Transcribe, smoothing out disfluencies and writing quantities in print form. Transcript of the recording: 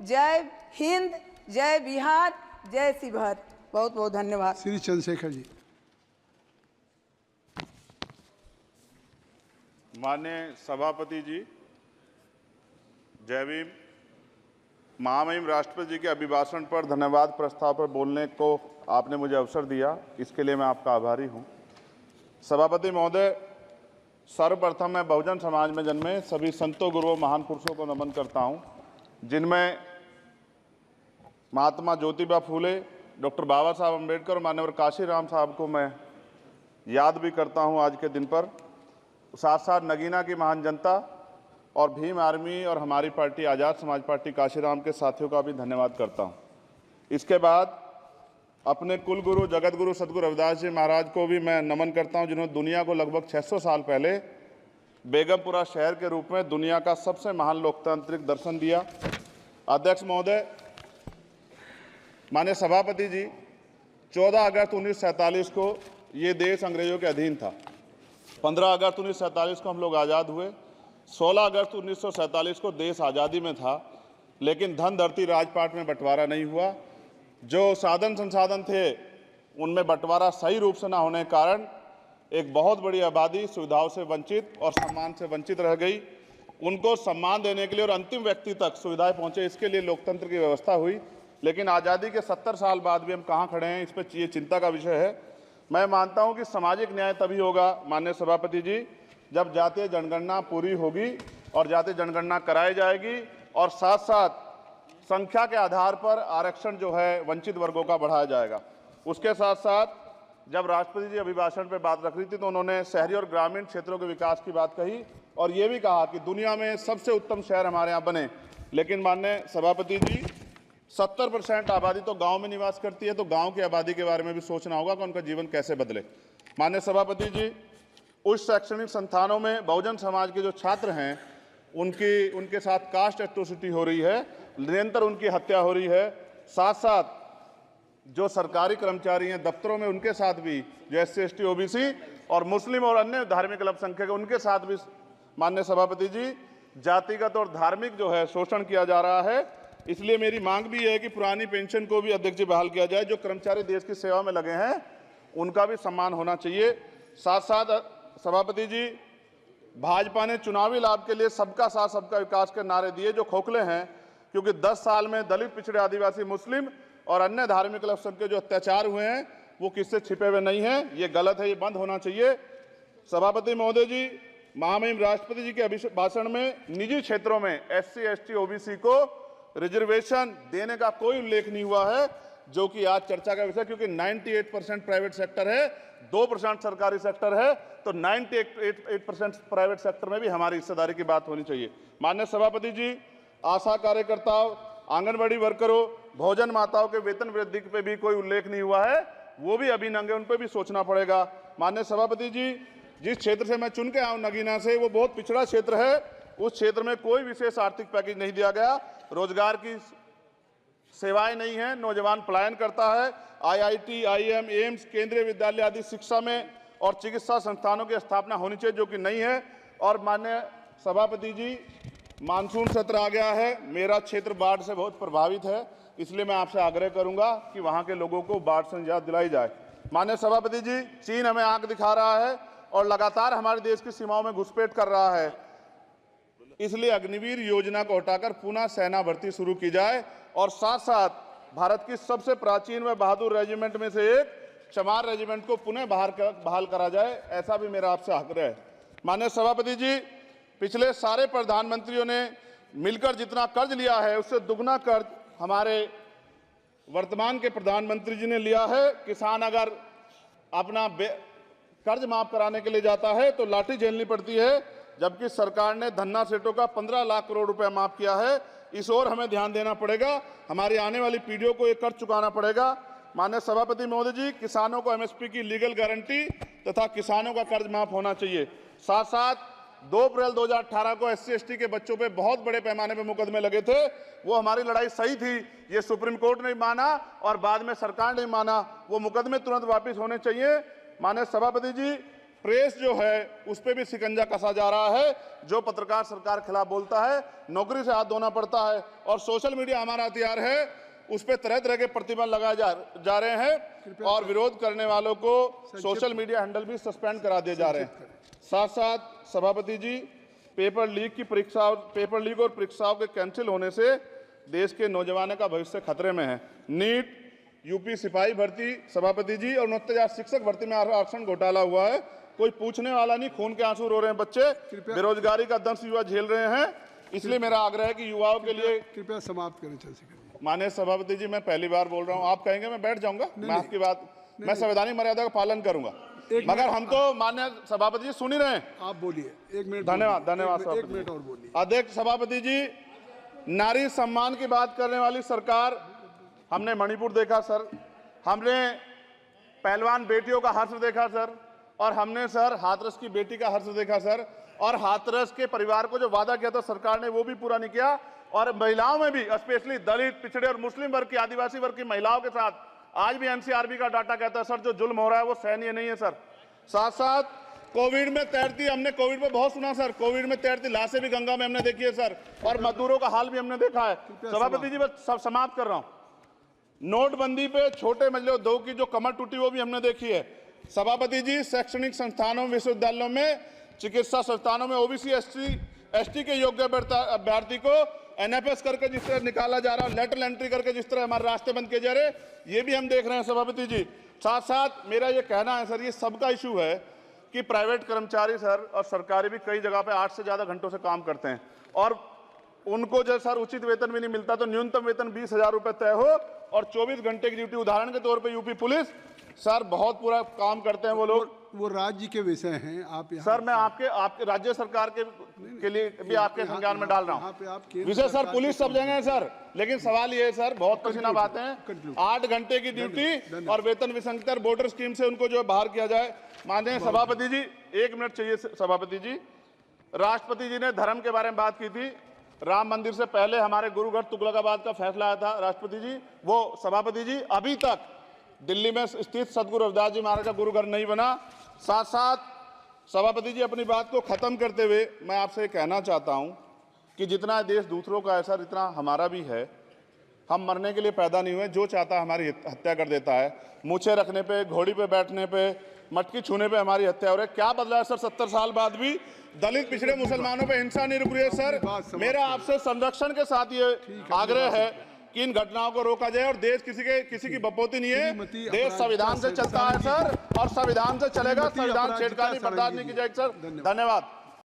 जय हिंद, जय बिहार, जय शिवहर। बहुत बहुत धन्यवाद। श्री चंद्रशेखर जी। माननीय सभापति जी, जय भीम। महामहिम राष्ट्रपति जी के अभिभाषण पर धन्यवाद प्रस्ताव पर बोलने को आपने मुझे अवसर दिया, इसके लिए मैं आपका आभारी हूं। सभापति महोदय, सर्वप्रथम मैं बहुजन समाज में जन्मे सभी संतों, गुरुओं, महान पुरुषों को नमन करता हूं, जिनमें महात्मा ज्योतिबा फूले, डॉक्टर बाबा साहब अम्बेडकर और मान्यवर काशीराम साहब को मैं याद भी करता हूं आज के दिन पर। साथ साथ नगीना की महान जनता और भीम आर्मी और हमारी पार्टी आज़ाद समाज पार्टी काशीराम के साथियों का भी धन्यवाद करता हूं। इसके बाद अपने कुल गुरु जगत गुरु सदगुरु रविदास जी महाराज को भी मैं नमन करता हूं, जिन्होंने दुनिया को लगभग 600 साल पहले बेगमपुरा शहर के रूप में दुनिया का सबसे महान लोकतांत्रिक दर्शन दिया। अध्यक्ष महोदय, माननीय सभापति जी, 14 अगस्त 1947 को ये देश अंग्रेजों के अधीन था। 15 अगस्त 1947 को हम लोग आज़ाद हुए। 16 अगस्त 1947 को देश आज़ादी में था, लेकिन धन धरती राजपाट में बंटवारा नहीं हुआ। जो साधन संसाधन थे उनमें बंटवारा सही रूप से न होने के कारण एक बहुत बड़ी आबादी सुविधाओं से वंचित और सम्मान से वंचित रह गई। उनको सम्मान देने के लिए और अंतिम व्यक्ति तक सुविधाएं पहुंचे, इसके लिए लोकतंत्र की व्यवस्था हुई। लेकिन आज़ादी के 70 साल बाद भी हम कहाँ खड़े हैं, इस पर ये चिंता का विषय है। मैं मानता हूं कि सामाजिक न्याय तभी होगा माननीय सभापति जी, जब जातीय जनगणना पूरी होगी और जातीय जनगणना कराई जाएगी और साथ साथ संख्या के आधार पर आरक्षण जो है वंचित वर्गों का बढ़ाया जाएगा। उसके साथ साथ जब राष्ट्रपति जी अभिभाषण पे बात रख रही थी तो उन्होंने शहरी और ग्रामीण क्षेत्रों के विकास की बात कही और ये भी कहा कि दुनिया में सबसे उत्तम शहर हमारे यहाँ बने। लेकिन माननीय सभापति जी, 70% आबादी तो गांव में निवास करती है, तो गांव की आबादी के बारे में भी सोचना होगा कि उनका जीवन कैसे बदले। माननीय सभापति जी, उच्च शैक्षणिक संस्थानों में बहुजन समाज के जो छात्र हैं उनके साथ कास्ट एट्रोसिटी हो रही है, निरंतर उनकी हत्या हो रही है। साथ साथ जो सरकारी कर्मचारी हैं दफ्तरों में, उनके साथ भी जो SC ST OBC और मुस्लिम और अन्य धार्मिक अल्पसंख्यक, उनके साथ भी माननीय सभापति जी जातिगत और धार्मिक जो है शोषण किया जा रहा है। इसलिए मेरी मांग भी है कि पुरानी पेंशन को भी अध्यक्ष जी बहाल किया जाए। जो कर्मचारी देश की सेवा में लगे हैं उनका भी सम्मान होना चाहिए। साथ साथ सभापति जी, भाजपा ने चुनावी लाभ के लिए सबका साथ सबका विकास के नारे दिए जो खोखले हैं, क्योंकि 10 साल में दलित, पिछड़े, आदिवासी, मुस्लिम और अन्य धार्मिक अल्पसंख्यक के जो अत्याचार हुए हैं वो किससे छिपे हुए नहीं हैं। ये गलत है, ये बंद होना चाहिए। सभापति महोदय जी, महामहिम राष्ट्रपति जी के अभिभाषण में निजी क्षेत्रों में SC ST OBC को रिजर्वेशन देने का कोई उल्लेख नहीं हुआ है, जो कि आज चर्चा का विषय, क्योंकि 98% प्राइवेट सेक्टर है, 2% सरकारी सेक्टर है, तो 98% प्राइवेट सेक्टर में भी हमारी हिस्सेदारी की बात होनी चाहिए। माननीय सभापति जी, आशा कार्यकर्ताओं, आंगनबाड़ी वर्करों, भोजन माताओं के वेतन वृद्धि पे भी कोई उल्लेख नहीं हुआ है, वो भी अभी नंगे, उन पर भी सोचना पड़ेगा। माननीय सभापति जी, जिस क्षेत्र से मैं चुन के आया हूं नगीना से, वो बहुत पिछड़ा क्षेत्र है। उस क्षेत्र में कोई विशेष आर्थिक पैकेज नहीं दिया गया, रोजगार की सेवाएं नहीं है, नौजवान पलायन करता है। IIT, IIM, एम्स, केंद्रीय विद्यालय आदि शिक्षा में और चिकित्सा संस्थानों की स्थापना होनी चाहिए, जो कि नहीं है। और माननीय सभापति जी, मानसून सत्र आ गया है, मेरा क्षेत्र बाढ़ से बहुत प्रभावित है, इसलिए मैं आपसे आग्रह करूंगा कि वहां के लोगों को बाढ़ से निजात दिलाई जाए। माननीय सभापति जी, चीन हमें आंख दिखा रहा है और लगातार हमारे देश की सीमाओं में घुसपैठ कर रहा है, इसलिए अग्निवीर योजना को हटाकर पुनः सेना भर्ती शुरू की जाए और साथ साथ भारत की सबसे प्राचीन व बहादुर रेजिमेंट में से एक चमार रेजिमेंट को पुनः बहाल करा जाए, ऐसा भी मेरा आपसे आग्रह है। माननीय सभापति जी, पिछले सारे प्रधानमंत्रियों ने मिलकर जितना कर्ज लिया है उससे दुगना कर्ज हमारे वर्तमान के प्रधानमंत्री जी ने लिया है। किसान अगर अपना कर्ज माफ कराने के लिए जाता है तो लाठी झेलनी पड़ती है, जबकि सरकार ने धन्ना सेठों का 15 लाख करोड़ रुपया माफ किया है। इस ओर हमें ध्यान देना पड़ेगा, हमारी आने वाली पीढ़ियों को ये कर्ज चुकाना पड़ेगा। माननीय सभापति महोदय जी, किसानों को MSP की लीगल गारंटी तथा किसानों का कर्ज माफ होना चाहिए। साथ साथ 2 अप्रैल 2018 को SC ST के बच्चों पे बहुत बड़े पैमाने पे मुकदमे लगे थे, वो हमारी लड़ाई सही थी, ये सुप्रीम कोर्ट ने माना और बाद में सरकार ने माना, वो मुकदमे तुरंत वापस होने चाहिए। माननीय सभापति जी, प्रेस जो है उस पर भी शिकंजा कसा जा रहा है। जो पत्रकार सरकार खिलाफ बोलता है नौकरी से हाथ धोना पड़ता है, और सोशल मीडिया हमारा हथियार है, उस पर तरह तरह के प्रतिबंध लगाए जा रहे हैं और विरोध करने वालों को सोशल मीडिया हैंडल भी सस्पेंड करा दिए जा रहे हैं। साथ साथ सभापति जी, पेपर लीक और परीक्षाओं के कैंसिल होने से देश के नौजवानों का भविष्य खतरे में है। नीट, यूपी सिपाही भर्ती सभापति जी और 69,000 शिक्षक भर्ती में आरक्षण घोटाला हुआ है, कोई पूछने वाला नहीं, खून के आंसू रो रहे हैं बच्चे, बेरोजगारी का दंश युवा झेल रहे हैं। इसलिए मेरा आग्रह है कि युवाओं के लिए कृपया समाप्त करें चर्चा। माननीय सभापति जी, मैं पहली बार बोल रहा हूं, आप कहेंगे मैं बैठ जाऊंगा, मैं आपकी बात, मैं संवैधानिक मर्यादा का पालन करूंगा, मगर हम तो माननीय सभापति जी सुन ही रहे हैं। आप बोलिए, 1 मिनट। धन्यवाद, धन्यवाद। 1 मिनट और बोलिए। अध्यक्ष सभापति जी, नारी सम्मान की बात करने वाली सरकार, हमने मणिपुर देखा सर, हमने पहलवान बेटियों का हर्ष देखा सर, और हमने सर हाथरस की बेटी का हर्ष देखा सर, और हाथरस के परिवार को जो वादा किया था सरकार ने वो भी पूरा नहीं किया। और महिलाओं में भी, स्पेशली दलित, पिछड़े और मुस्लिम वर्ग की, आदिवासी वर्ग की महिलाओं के साथ आज भी एनसीआरबी का डाटा कहता है सर जो जुल्म हो रहा है वो सहनीय नहीं है सर। साथ साथ कोविड में तैरती, हमने कोविड में बहुत सुना सर, कोविड में तैरती लाशें भी गंगा में हमने देखी है सर, और मजदूरों का हाल भी हमने देखा है। सभापति जी, बस सब समाप्त कर रहा हूं। नोटबंदी पे छोटे मजले उद्योग की जो कमर टूटी वो भी हमने देखी है। सभापति जी, शैक्षणिक संस्थानों, विश्वविद्यालयों में, चिकित्सा संस्थानों में ओबीसी एसटी के योग्य अभ्यर्थी को एनएफएस करके जिस तरह निकाला जा रहा है, लेटरल एंट्री करके जिस तरह हमारे रास्ते बंद किए जा रहे, ये भी हम देख रहे हैं सभापति जी। साथ साथ मेरा ये कहना है सर, ये सबका इशू है कि प्राइवेट कर्मचारी सर और सरकारी भी कई जगह पे 8 से ज्यादा घंटों से काम करते हैं, और उनको जो सर उचित वेतन भी नहीं मिलता, तो न्यूनतम वेतन 20,000 रुपए तय हो और 24 घंटे की ड्यूटी। उदाहरण के तौर पे यूपी पुलिस सर बहुत पूरा काम करते हैं वो लोग, वो राज्य के विषय हैं। आप सर मैं आपके राज्य सरकार के लिए भी आपके संज्ञान में डाल रहा हूँ विषय सर, पुलिस सब जगह है सर, लेकिन सवाल ये है सर, बहुत पसीना बातें हैं, 8 घंटे की ड्यूटी और वेतन विसंगति, बॉर्डर स्कीम से उनको जो बाहर किया जाए। माननीय सभापति जी, 1 मिनट चाहिए सभापति जी। राष्ट्रपति जी ने धर्म के बारे में बात की थी, राम मंदिर से पहले हमारे गुरुघर तुगलकाबाद का फैसला आया था राष्ट्रपति जी, वो सभापति जी अभी तक दिल्ली में स्थित सदगुरु रविदास जी महाराज का गुरुघर नहीं बना। साथ साथ सभापति जी, अपनी बात को खत्म करते हुए मैं आपसे कहना चाहता हूं कि जितना देश दूसरों का है सर, इतना हमारा भी है। हम मरने के लिए पैदा नहीं हुए, जो चाहता है हमारी हत्या कर देता है। मूछें रखने पे, घोड़ी पे बैठने पे, मटकी छूने पे हमारी हत्या हो रही है। क्या बदला है सर? 70 साल बाद भी दलित, पिछड़े, मुसलमानों पे हिंसा नहीं रुक रही है सर। मेरा आपसे संरक्षण के साथ ये आग्रह है कि इन घटनाओं को रोका जाए, और देश किसी की बपोती नहीं है, देश संविधान से चलता है सर, और संविधान से चलेगा। संविधान छेड़खानी बर्दाश्त नहीं की जाएगी सर। धन्यवाद।